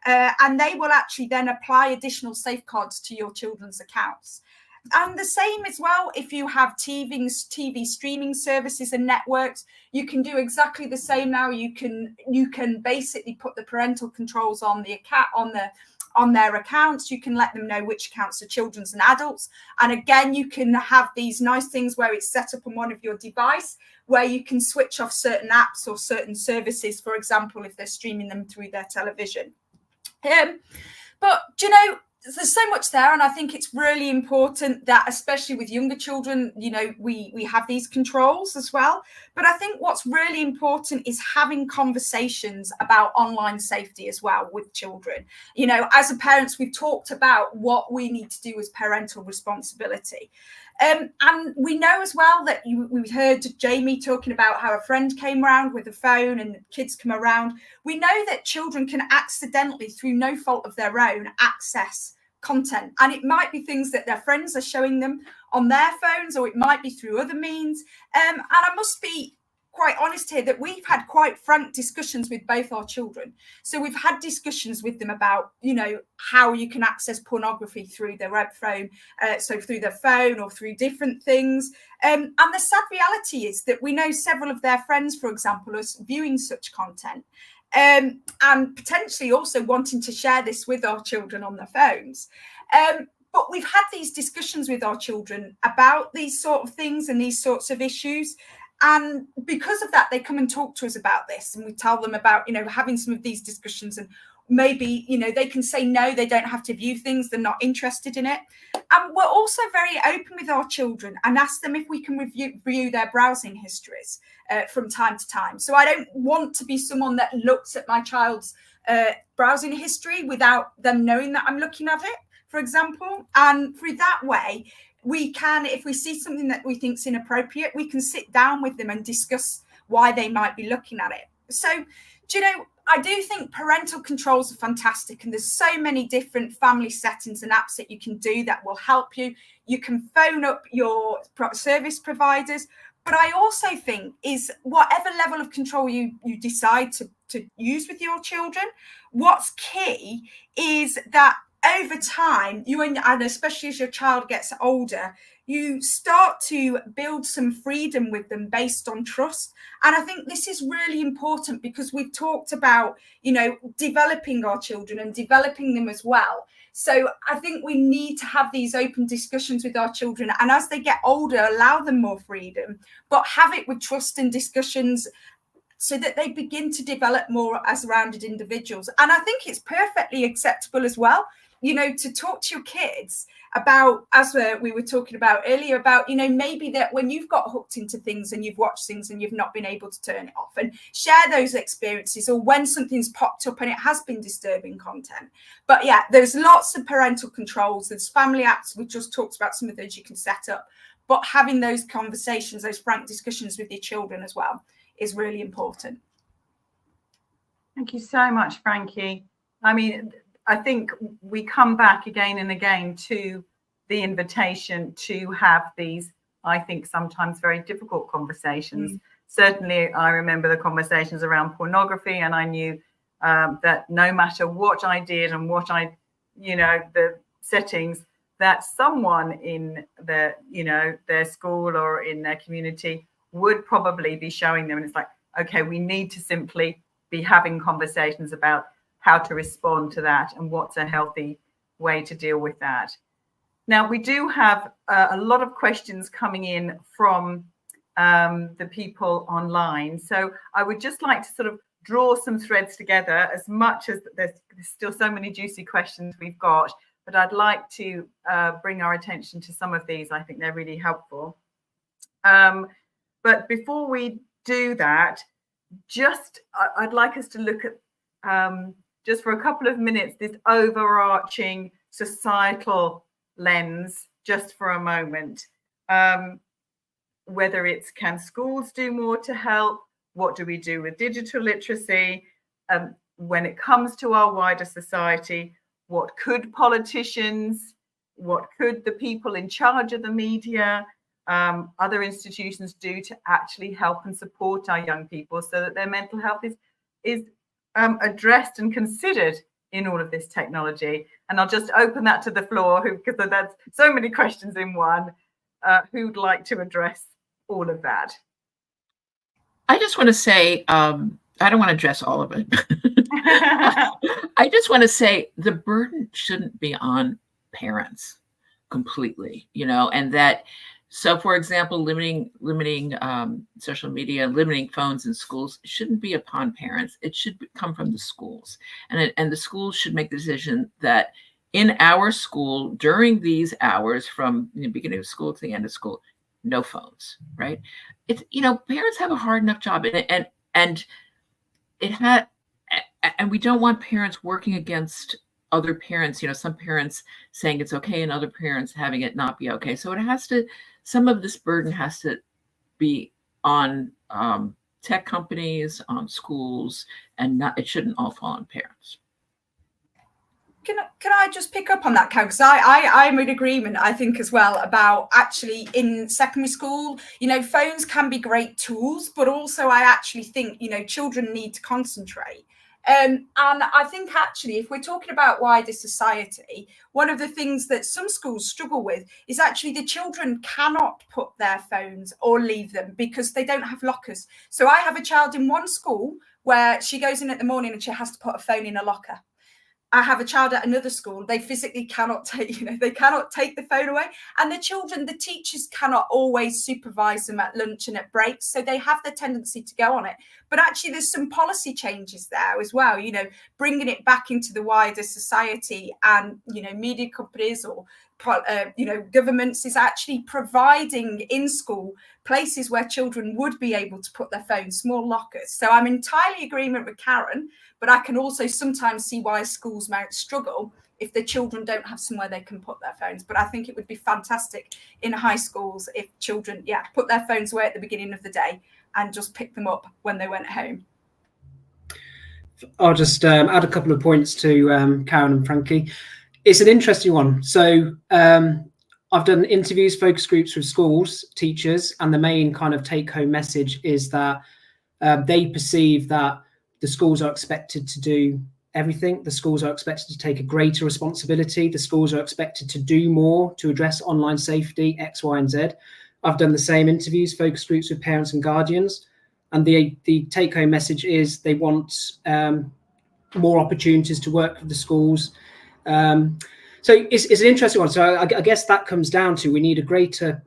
And they will actually then apply additional safeguards to your children's accounts. And the same as well, if you have TV streaming services and networks, you can do exactly the same now. You can basically put the parental controls on the account on their accounts. You can let them know which accounts are children's and adults. And again, you can have these nice things where it's set up on one of your device, where you can switch off certain apps or certain services, for example, if they're streaming them through their television. But there's so much there, and I think it's really important that, especially with younger children, we have these controls as well. But I think what's really important is having conversations about online safety as well with children. As a parents, we've talked about what we need to do as parental responsibility. And we know as well that we heard Jamie talking about how a friend came around with a phone and the kids come around. We know that children can accidentally, through no fault of their own, access content. And it might be things that their friends are showing them on their phones, or it might be through other means. And I must be quite honest here that we've had quite frank discussions with both our children. So we've had discussions with them about, you know, how you can access pornography through their web phone, so through their phone or through different things. And the sad reality is that we know several of their friends, for example, are viewing such content. And potentially also wanting to share this with our children on their phones. But we've had these discussions with our children about these sort of things and these sorts of issues. And because of that, they come and talk to us about this, and we tell them about, you know, having some of these discussions, and maybe, you know, they can say no, they don't have to view things, they're not interested in it. And we're also very open with our children and ask them if we can review their browsing histories from time to time. So I don't want to be someone that looks at my child's browsing history without them knowing that I'm looking at it, for example. And through that way, we can, if we see something that we think is inappropriate, we can sit down with them and discuss why they might be looking at it. So, do you know, I do think parental controls are fantastic, and there's so many different family settings and apps that you can do that will help you. You can phone up your service providers, but I also think is whatever level of control you decide to use with your children, what's key is that over time, and especially as your child gets older, you start to build some freedom with them based on trust. And I think this is really important because we've talked about, you know, developing our children and developing them as well. So I think we need to have these open discussions with our children, and as they get older, allow them more freedom, but have it with trust and discussions so that they begin to develop more as rounded individuals. And I think it's perfectly acceptable as well, you know, to talk to your kids about, as we were talking about earlier, about, you know, maybe that when you've got hooked into things and you've watched things and you've not been able to turn it off, and share those experiences, or when something's popped up and it has been disturbing content. But yeah, there's lots of parental controls, there's family apps, we just talked about some of those you can set up, but having those conversations, those frank discussions with your children as well is really important. Thank you so much, Frankie. I mean, I think we come back again and again to the invitation to have these, I think, sometimes very difficult conversations. Certainly, I remember the conversations around pornography, and I knew that no matter what I did and what I, you know, the settings, that someone in their, you know, their school or in their community would probably be showing them. And it's like, okay, we need to simply be having conversations about how to respond to that and what's a healthy way to deal with that. Now, we do have a lot of questions coming in from the people online. So I would just like to sort of draw some threads together, as much as there's still so many juicy questions we've got, but I'd like to bring our attention to some of these. I think they're really helpful. But before we do that, I'd like us to look at just for a couple of minutes, this overarching societal lens, just for a moment. Whether it's, can schools do more to help? What do we do with digital literacy? When it comes to our wider society, what could politicians, what could the people in charge of the media, other institutions do to actually help and support our young people so that their mental health is addressed and considered in all of this technology? And I'll just open that to the floor, because that's so many questions in one. Who'd like to address all of that? I just want to say, I don't want to address all of it. I just want to say the burden shouldn't be on parents completely, you know, and that, so for example, limiting social media, limiting phones in schools shouldn't be upon parents. It should come from the schools, and the schools should make the decision that in our school during these hours from the beginning of school to the end of school, no phones, right? It's, you know, parents have a hard enough job, and we don't want parents working against other parents, you know, some parents saying it's okay and other parents having it not be okay. So it has to, some of this burden has to be on tech companies, on schools, and it shouldn't all fall on parents. Can I just pick up on that, Cal? Because I'm in agreement, I think, as well, about actually in secondary school, phones can be great tools, but also I actually think, children need to concentrate. And I think actually, if we're talking about wider society, one of the things that some schools struggle with is actually the children cannot put their phones or leave them because they don't have lockers. So I have a child in one school where she goes in at the morning and she has to put a phone in a locker. I have a child at another school. They physically cannot take, they cannot take the phone away. And the teachers cannot always supervise them at lunch and at breaks. So they have the tendency to go on it. But actually, there's some policy changes there as well, bringing it back into the wider society, and, media companies or, governments is actually providing in school places where children would be able to put their phones, small lockers. So I'm entirely in agreement with Karen. But I can also sometimes see why schools might struggle if the children don't have somewhere they can put their phones. But I think it would be fantastic in high schools if children, put their phones away at the beginning of the day and just pick them up when they went home. I'll just add a couple of points to Karen and Frankie. It's an interesting one. So I've done interviews, focus groups with schools, teachers, and the main kind of take-home message is that they perceive that the schools are expected to do everything. The schools are expected to take a greater responsibility. The schools are expected to do more to address online safety, X, Y, and Z. I've done the same interviews, focus groups with parents and guardians. And the take-home message is they want more opportunities to work with the schools. So it's an interesting one. So I guess that comes down to we need a greater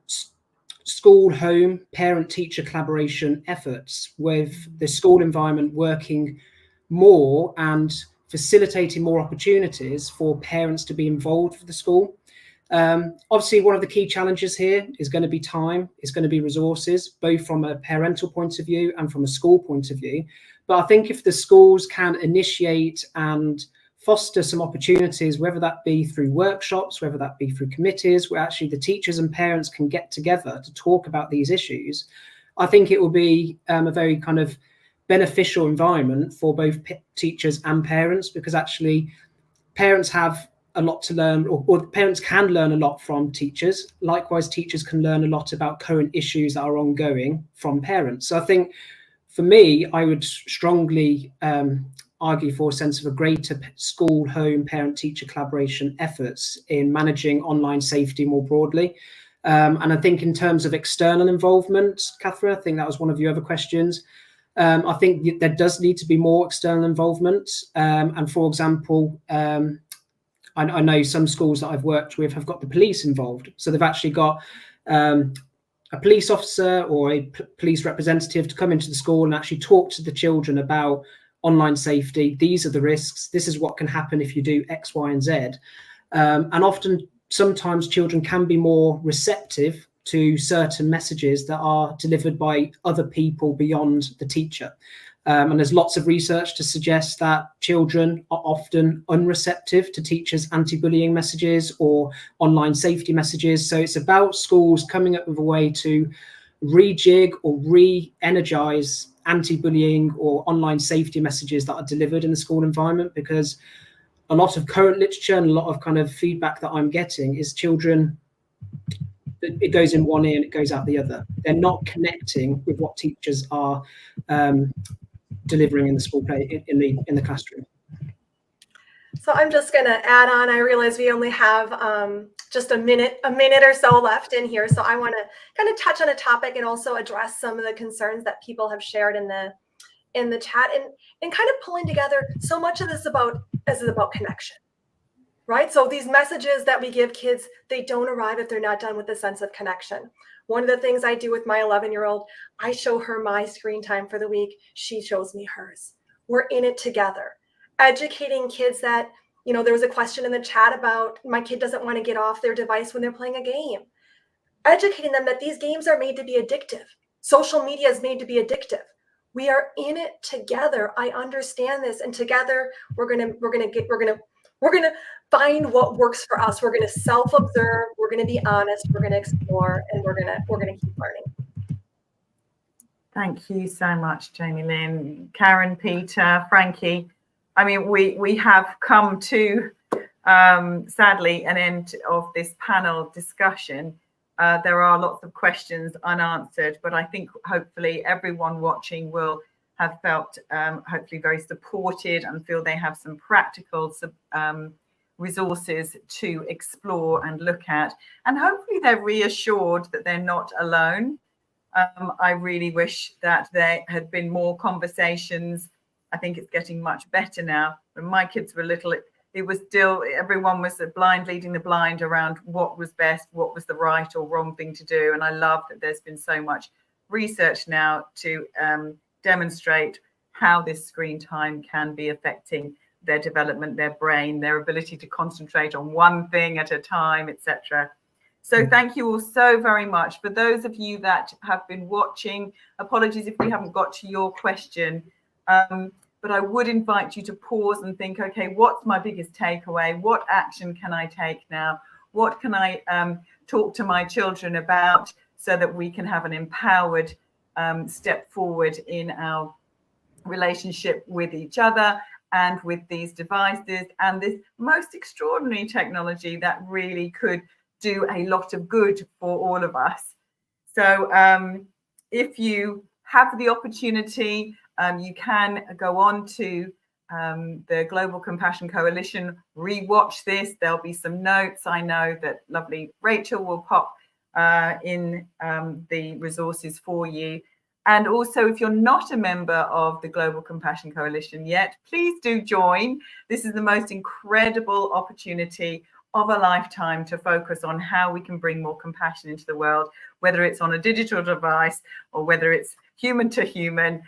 school, home, parent-teacher collaboration efforts with the school environment working more and facilitating more opportunities for parents to be involved with the school. Obviously, one of the key challenges here is going to be time, it's going to be resources, both from a parental point of view and from a school point of view. But I think if the schools can initiate and foster some opportunities, whether that be through workshops, whether that be through committees, where actually the teachers and parents can get together to talk about these issues, I think it will be a very kind of beneficial environment for both teachers and parents, because actually parents have a lot to learn, or parents can learn a lot from teachers. Likewise, teachers can learn a lot about current issues that are ongoing from parents. So I think for me, I would strongly argue for a sense of a greater school, home, parent-teacher collaboration efforts in managing online safety more broadly. And I think in terms of external involvement, Catherine, I think that was one of your other questions. I think there does need to be more external involvement. And for example, I know some schools that I've worked with have got the police involved. So they've actually got a police officer or a police representative to come into the school and actually talk to the children about online safety. These are the risks. This is what can happen if you do X, Y, and Z. And sometimes children can be more receptive to certain messages that are delivered by other people beyond the teacher. And there's lots of research to suggest that children are often unreceptive to teachers' anti-bullying messages or online safety messages. So it's about schools coming up with a way to rejig or re-energize anti-bullying or online safety messages that are delivered in the school environment, because a lot of current literature and a lot of kind of feedback that I'm getting is children, it goes in one ear and it goes out the other. They're not connecting with what teachers are delivering in the school play in the classroom. So I'm just going to add on. I realize we only have just a minute or so left in here. So I want to kind of touch on a topic and also address some of the concerns that people have shared in the chat, and kind of pulling together. So much of this is about connection, right? So these messages that we give kids, they don't arrive if they're not done with a sense of connection. One of the things I do with my 11-year-old, I show her my screen time for the week. She shows me hers. We're in it together. Educating kids that, there was a question in the chat about my kid doesn't want to get off their device when they're playing a game. Educating them that these games are made to be addictive. Social media is made to be addictive. We are in it together. I understand this, and together we're gonna find what works for us. We're gonna self-observe. We're gonna be honest. We're gonna explore, and we're gonna keep learning. Thank you so much, Jamie Lynn, Karen, Peter, Frankie. I mean, we have come to sadly an end of this panel discussion. There are lots of questions unanswered, but I think hopefully everyone watching will have felt hopefully very supported and feel they have some practical resources to explore and look at. And hopefully they're reassured that they're not alone. I really wish that there had been more conversations. I think it's getting much better now. When my kids were little, it was still, everyone was blind leading the blind around what was best, what was the right or wrong thing to do. And I love that there's been so much research now to demonstrate how this screen time can be affecting their development, their brain, their ability to concentrate on one thing at a time, etc. So thank you all so very much. For those of you that have been watching, apologies if we haven't got to your question. But I would invite you to pause and think, okay, what's my biggest takeaway? What action can I take now? What can I talk to my children about so that we can have an empowered step forward in our relationship with each other and with these devices and this most extraordinary technology that really could do a lot of good for all of us. So if you have the opportunity, you can go on to the Global Compassion Coalition, rewatch this. There'll be some notes. I know that lovely Rachel will pop in the resources for you. And also, if you're not a member of the Global Compassion Coalition yet, please do join. This is the most incredible opportunity of a lifetime to focus on how we can bring more compassion into the world, whether it's on a digital device or whether it's human to human.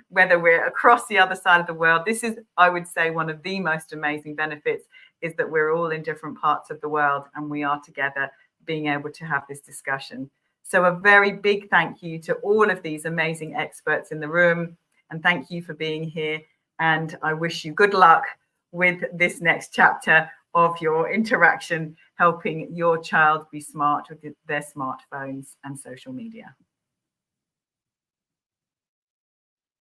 Whether we're across the other side of the world. This is, I would say, one of the most amazing benefits is that we're all in different parts of the world and we are together being able to have this discussion. So a very big thank you to all of these amazing experts in the room, and thank you for being here. And I wish you good luck with this next chapter of your interaction, helping your child be smart with their smartphones and social media.